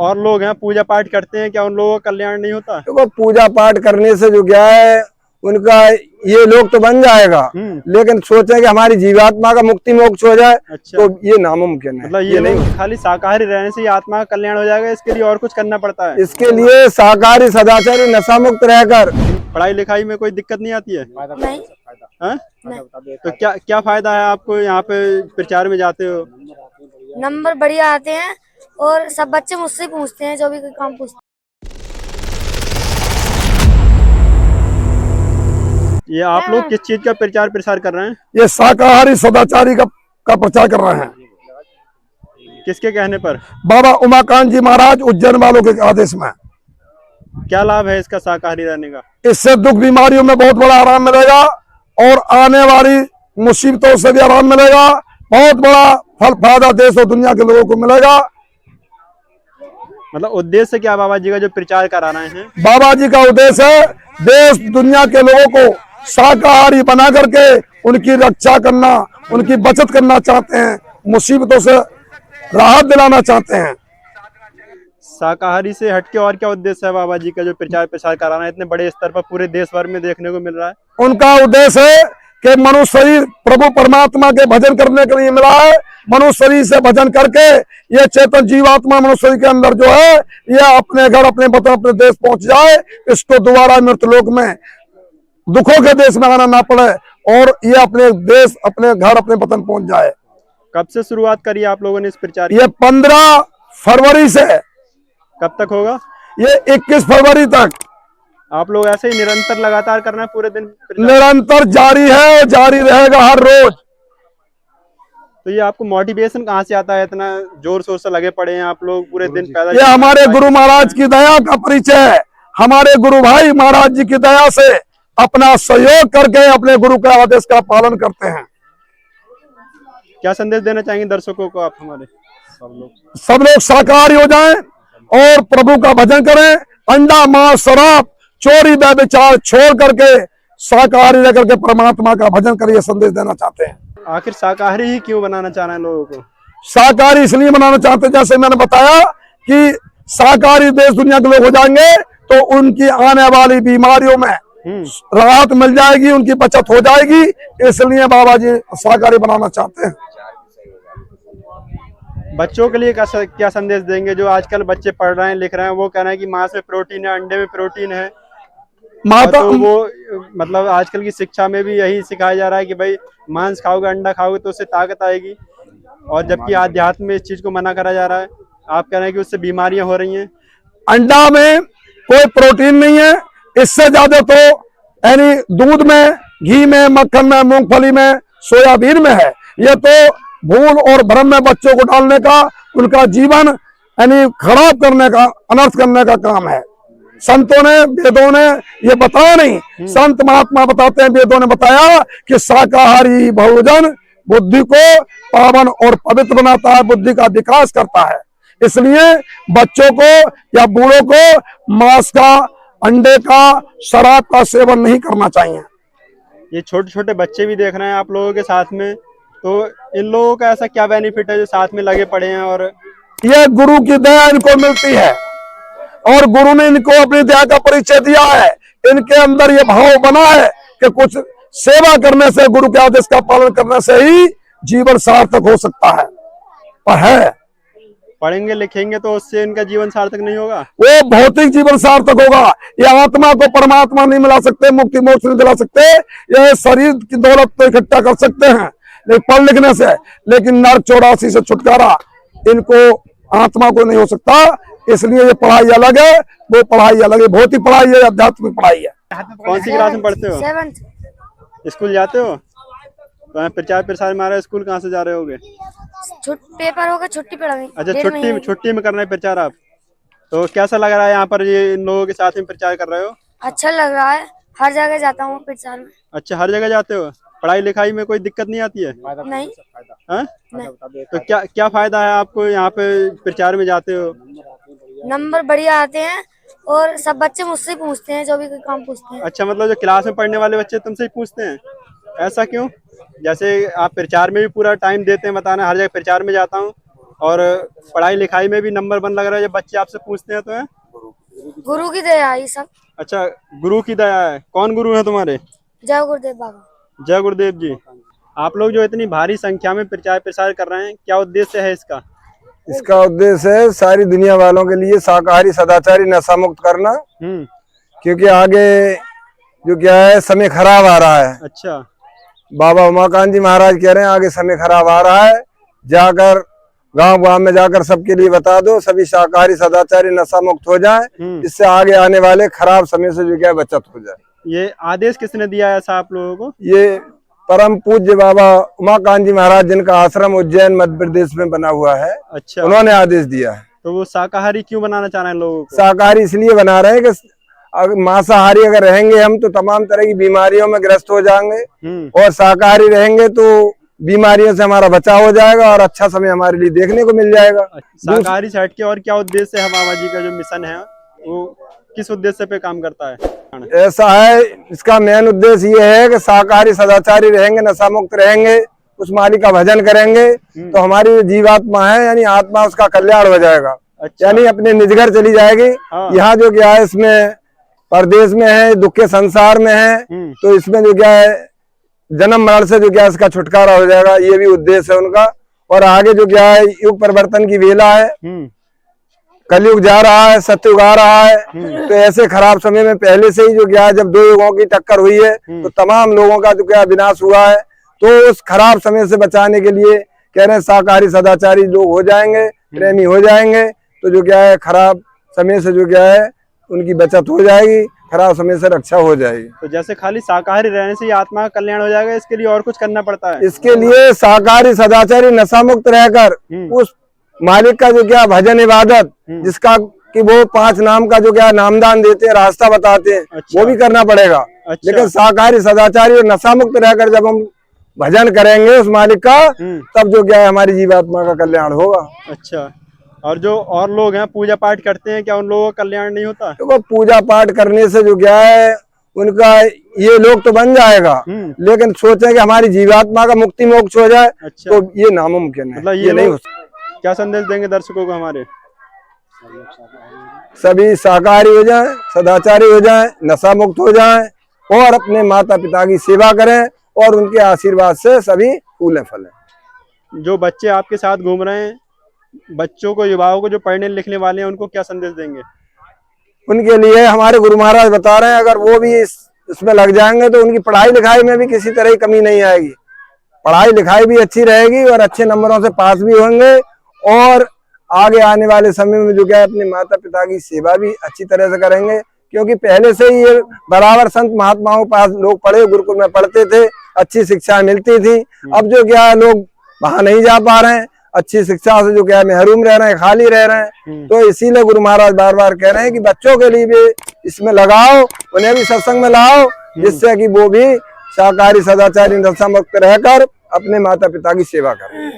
और लोग हैं पूजा पाठ करते हैं, क्या उन लोगों का कल्याण नहीं होता? देखो पूजा पाठ करने से जो क्या है उनका ये लोग तो बन जाएगा, लेकिन सोचे कि हमारी जीवात्मा का मुक्ति मोक्ष हो जाए। अच्छा। तो ये नामुमकिन है। मतलब ये नहीं खाली शाकाहारी रहने से ही आत्मा का कल्याण हो जाएगा, इसके लिए और कुछ करना पड़ता है? इसके लिए शाकाहारी सदाचारी नशा मुक्त रहकर। पढ़ाई लिखाई में कोई दिक्कत नहीं आती है? नहीं। नहीं। तो क्या क्या फायदा है आपको यहाँ पे प्रचार में जाते हो? नंबर बढ़िया आते हैं और सब बच्चे मुझसे पूछते हैं, जो भी कोई काम पूछते हैं। ये आप लोग किस चीज का प्रचार प्रसार कर रहे हैं? ये शाकाहारी सदाचारी का प्रचार कर रहे हैं। किसके कहने पर? बाबा उमाकांत जी महाराज उज्जैन वालों के आदेश में। क्या लाभ है इसका शाकाहारी रहने का? इससे दुख बीमारियों में बहुत बड़ा आराम मिलेगा और आने वाली मुसीबतों से भी आराम मिलेगा। बहुत बड़ा फल फायदा देश और दुनिया के लोगों को मिलेगा। मतलब उद्देश्य क्या बाबा जी का जो प्रचार करा रहे हैं? बाबा जी का उद्देश्य है देश दुनिया के लोगों को शाकाहारी बना करके उनकी रक्षा करना, उनकी बचत करना चाहते हैं, मुसीबतों से राहत दिलाना चाहते हैं। शाकाहारी से हटके और क्या उद्देश्य है बाबा जी का जो प्रचार प्रसार कराना है इतने बड़े स्तर पर पूरे देश भर में देखने को मिल रहा है? उनका उद्देश्य है कि मनुष्य शरीर प्रभु परमात्मा के भजन करने के लिए मिला है। मनुष्य शरीर से भजन करके ये चेतन जीवात्मा मनुष्य शरीर के अंदर जो है ये अपने घर, अपने वतन, अपने देश पहुंच जाए। इसको दोबारा मृतलोक में दुखों के देश में आना ना पड़े और ये अपने देश, अपने घर, अपने वतन पहुंच जाए। कब से शुरुआत करी आप लोगों ने इस प्रचार? ये 15 फरवरी से। कब तक होगा? ये 21 फरवरी तक। आप लोग ऐसे ही निरंतर लगातार करना है पूरे दिन? निरंतर जारी है और जारी रहेगा हर रोज। तो ये आपको मोटिवेशन कहाँ से आता है? इतना जोर शोर से लगे पड़े हैं आप लोग पूरे दिन पैदल? ये हमारे गुरु महाराज की दया का परिचय है। हमारे गुरु भाई महाराज जी की दया से अपना सहयोग करके अपने गुरु के आदेश का पालन करते हैं। क्या संदेश देना चाहेंगे दर्शकों को आप हमारे? सब लोग शाकाहारी हो जाएं और प्रभु का भजन करें। अंडा, मांस, शराब, चोरी, व्यभिचार छोड़ करके शाकाहारी रह करके परमात्मा का भजन करिए, संदेश देना चाहते हैं। आखिर शाकाहारी ही क्यों बनाना चाह रहे हैं लोगों को? शाकाहारी इसलिए बनाना चाहते हैं, जैसे मैंने बताया कि शाकाहारी देश दुनिया के लोग हो जाएंगे तो उनकी आने वाली बीमारियों में राहत मिल जाएगी, उनकी बचत हो जाएगी। इसलिए बाबा जी शाकाहारी बनाना चाहते हैं। बच्चों के लिए क्या संदेश देंगे? जो आजकल बच्चे पढ़ रहे हैं, लिख रहे हैं, वो कह रहे हैं कि मांस में प्रोटीन है, अंडे में प्रोटीन है। माता तो वो मतलब आजकल की शिक्षा में भी यही सिखाया जा रहा है कि भाई मांस खाओगे, अंडा खाओगे तो उससे ताकत आएगी, और जबकि आध्यात्म में इस चीज को मना करा जा रहा है। आप कह रहे हैं कि उससे बीमारियां हो रही हैं। अंडा में कोई प्रोटीन नहीं है। इससे ज्यादा तो यानी दूध में, घी में, मक्खन में, मूंगफली में, सोयाबीन में है। ये तो भूल और भ्रम में बच्चों को डालने का, उनका जीवन यानी खराब करने का, अनर्थ करने का काम है। संतों ने, वेदों ने ये बताया नहीं, संत महात्मा बताते हैं, वेदों ने बताया कि शाकाहारी भोजन बुद्धि को पावन और पवित्र बनाता है, बुद्धि का विकास करता है। इसलिए बच्चों को या बूढ़ों को मांस का, अंडे का, शराब का सेवन नहीं करना चाहिए। ये छोटे छोटे बच्चे भी देख रहे हैं आप लोगों के साथ में, तो इन लोगों का ऐसा क्या बेनिफिट है जो साथ में लगे पड़े हैं? और ये गुरु की दया इनको मिलती है और गुरु ने इनको अपनी दया का परिचय दिया है। इनके अंदर ये भाव बना है कि कुछ सेवा करने से, गुरु के आदेश का पालन करने से ही जीवन सार्थक हो सकता है। और है पढ़ेंगे लिखेंगे तो उससे इनका जीवन सार्थक नहीं होगा, वो भौतिक जीवन सार्थक होगा। ये आत्मा को परमात्मा नहीं मिला सकते, मुक्ति मोक्ष नहीं दिला सकते। ये शरीर की दौलत तो इकट्ठा कर सकते हैं लेकिन पढ़ लिखने से, लेकिन नरक 84 से छुटकारा इनको, आत्मा को नहीं हो सकता। इसलिए ये पढ़ाई अलग है, वो पढ़ाई अलग है। भौतिक पढ़ाई है, आध्यात्मिक पढ़ाई है। कौन सी क्लास में पढ़ते हो? 7th। स्कूल जाते हो? तो प्रचार प्रसार में आ रहे हो, स्कूल कहाँ से जा रहे होगे? पेपर होगा, छुट्टी पड़ेगी। अच्छा, छुट्टी में करना है प्रचार आप। तो कैसा लग रहा है यहाँ पर ये इन लोगों के साथ में प्रचार कर रहे हो? अच्छा लग रहा है, हर जगह जाता हूँ प्रचार में। अच्छा, हर जगह जाते हो? पढ़ाई लिखाई में कोई दिक्कत नहीं आती है? नहीं। नहीं। तो क्या क्या फायदा है आपको यहाँ पे प्रचार में जाते हो? नंबर बढ़िया आते हैं और सब बच्चे मुझसे पूछते हैं, जो भी कोई काम पूछते हैं। अच्छा, मतलब जो क्लास में पढ़ने वाले बच्चे तुमसे ही पूछते हैं? ऐसा क्यों? जैसे आप प्रचार में भी पूरा टाइम देते हैं, बताना हर जगह प्रचार में जाता हूँ, और पढ़ाई लिखाई में भी नंबर 1 लग रहा है जब बच्चे आपसे पूछते हैं तो है। गुरु की दया ये सब। अच्छा, गुरु की दया है। कौन गुरु है तुम्हारे? जय गुरुदेव बाबा। जय गुरुदेव जी। आप लोग जो इतनी भारी संख्या में प्रचार प्रसार कर रहे हैं, क्या उद्देश्य है इसका? इसका उद्देश्य है सारी दुनिया वालों के लिए शाकाहारी सदाचारी नशा मुक्त करना, क्योंकि आगे जो क्या है समय खराब आ रहा है। अच्छा। बाबा उमाकांत जी महाराज कह रहे हैं आगे समय खराब आ रहा है, जाकर गांव गांव में जाकर सबके लिए बता दो, सभी शाकाहारी सदाचारी नशा मुक्त हो जाएं, इससे आगे आने वाले खराब समय से जो क्या बचत हो जाए। ये आदेश किसने दिया है ऐसा आप लोगों को? ये परम पूज्य बाबा उमाकांत जी महाराज जिनका आश्रम उज्जैन मध्य प्रदेश में बना हुआ है। अच्छा। उन्होंने आदेश दिया है। तो वो शाकाहारी क्यों बनाना चाह रहे हैं लोगों को? शाकाहारी इसलिए बना रहे हैं कि मांसाहारी अगर रहेंगे हम तो तमाम तरह की बीमारियों में ग्रस्त हो जाएंगे, और शाकाहारी रहेंगे तो बीमारियों से हमारा बचाव हो जाएगा और अच्छा समय हमारे लिए देखने को मिल जाएगा। शाकाहारी से हट के और क्या उद्देश्य है बाबा जी का जो मिशन है, वो किस उद्देश्य पे काम करता है? ऐसा है, इसका मेन उद्देश्य ये है कि शाकाहारी सदाचारी रहेंगे, नशा मुक्त रहेंगे, उस मालिक का भजन करेंगे तो हमारी जीवात्मा है यानी आत्मा उसका कल्याण हो जाएगा। अच्छा। यानी अपने निज घर चली जाएगी। यहाँ जो क्या है इसमें परदेश में है, दुख के संसार में है, तो इसमें जो क्या है जन्म मरण से जो क्या इसका छुटकारा हो जाएगा, ये भी उद्देश्य है उनका। और आगे जो क्या है युग परिवर्तन की वेला है, कलयुग जा रहा है, सतयुग आ रहा है, तो ऐसे खराब समय में पहले से ही जो क्या है जब दो युगों की टक्कर हुई है तो तमाम लोगों का जो क्या विनाश हुआ है, तो उस खराब समय से बचाने के लिए कह रहे हैं शाकाहारी सदाचारी लोग हो जाएंगे, प्रेमी हो जाएंगे, तो जो क्या है खराब समय से जो क्या है उनकी बचत हो जाएगी, खराब समय से रक्षा हो जाएगी। तो जैसे खाली शाकाहारी रहने से ही आत्मा का कल्याण हो जाएगा, इसके लिए और कुछ करना पड़ता है? इसके लिए शाकाहारी सदाचारी नशा मुक्त रहकर उस मालिक का जो क्या भजन इबादत, जिसका कि वो 5 नाम का जो क्या नामदान देते हैं, रास्ता बताते हैं। अच्छा। वो भी करना पड़ेगा। अच्छा। लेकिन शाकाहारी सदाचारी और नशा मुक्त रहकर जब हम भजन करेंगे उस मालिक का, तब जो क्या है हमारी जीवात्मा का कल्याण होगा। अच्छा। और जो और लोग हैं पूजा पाठ करते हैं, क्या उन लोगों का कल्याण नहीं होता? तो वो पूजा पाठ करने से जो क्या है उनका ये लोग तो बन जाएगा, लेकिन सोचे कि हमारी जीवात्मा का मुक्ति मोक्ष हो जाए। अच्छा। तो ये नामुमकिन है, ये नहीं हो सकता। क्या संदेश देंगे दर्शकों को हमारे? सभी शाकाहारी हो जाएं, सदाचारी हो जाएं, नशा मुक्त हो जाएं और अपने माता पिता की सेवा करें और उनके आशीर्वाद से सभी फूले फलें। जो बच्चे आपके साथ घूम रहे हैं, बच्चों को, युवाओं को जो पढ़ने लिखने वाले हैं, उनको क्या संदेश देंगे? उनके लिए हमारे गुरु महाराज बता रहे हैं अगर वो भी इसमें लग जाएंगे तो उनकी पढ़ाई लिखाई में भी किसी तरह की कमी नहीं आएगी, पढ़ाई लिखाई भी अच्छी रहेगी और अच्छे नंबरों से पास भी होंगे, और आगे आने वाले समय में जो क्या है अपने माता पिता की सेवा भी अच्छी तरह से करेंगे, क्योंकि पहले से ही ये बराबर संत महात्माओं के पास लोग पढ़े, गुरुकुल में पढ़ते थे, अच्छी शिक्षा मिलती थी। अब जो क्या है लोग वहां नहीं जा पा रहे हैं, अच्छी शिक्षा से जो क्या है महरूम रह रहे हैं, खाली रह रहे हैं। तो इसीलिए गुरु महाराज बार बार कह रहे हैं कि बच्चों के लिए भी इसमें लगाओ, उन्हें भी सत्संग में लाओ, जिससे कि वो भी शाकाहारी सदाचारी नशा मुक्त रहकर अपने माता पिता की सेवा करें।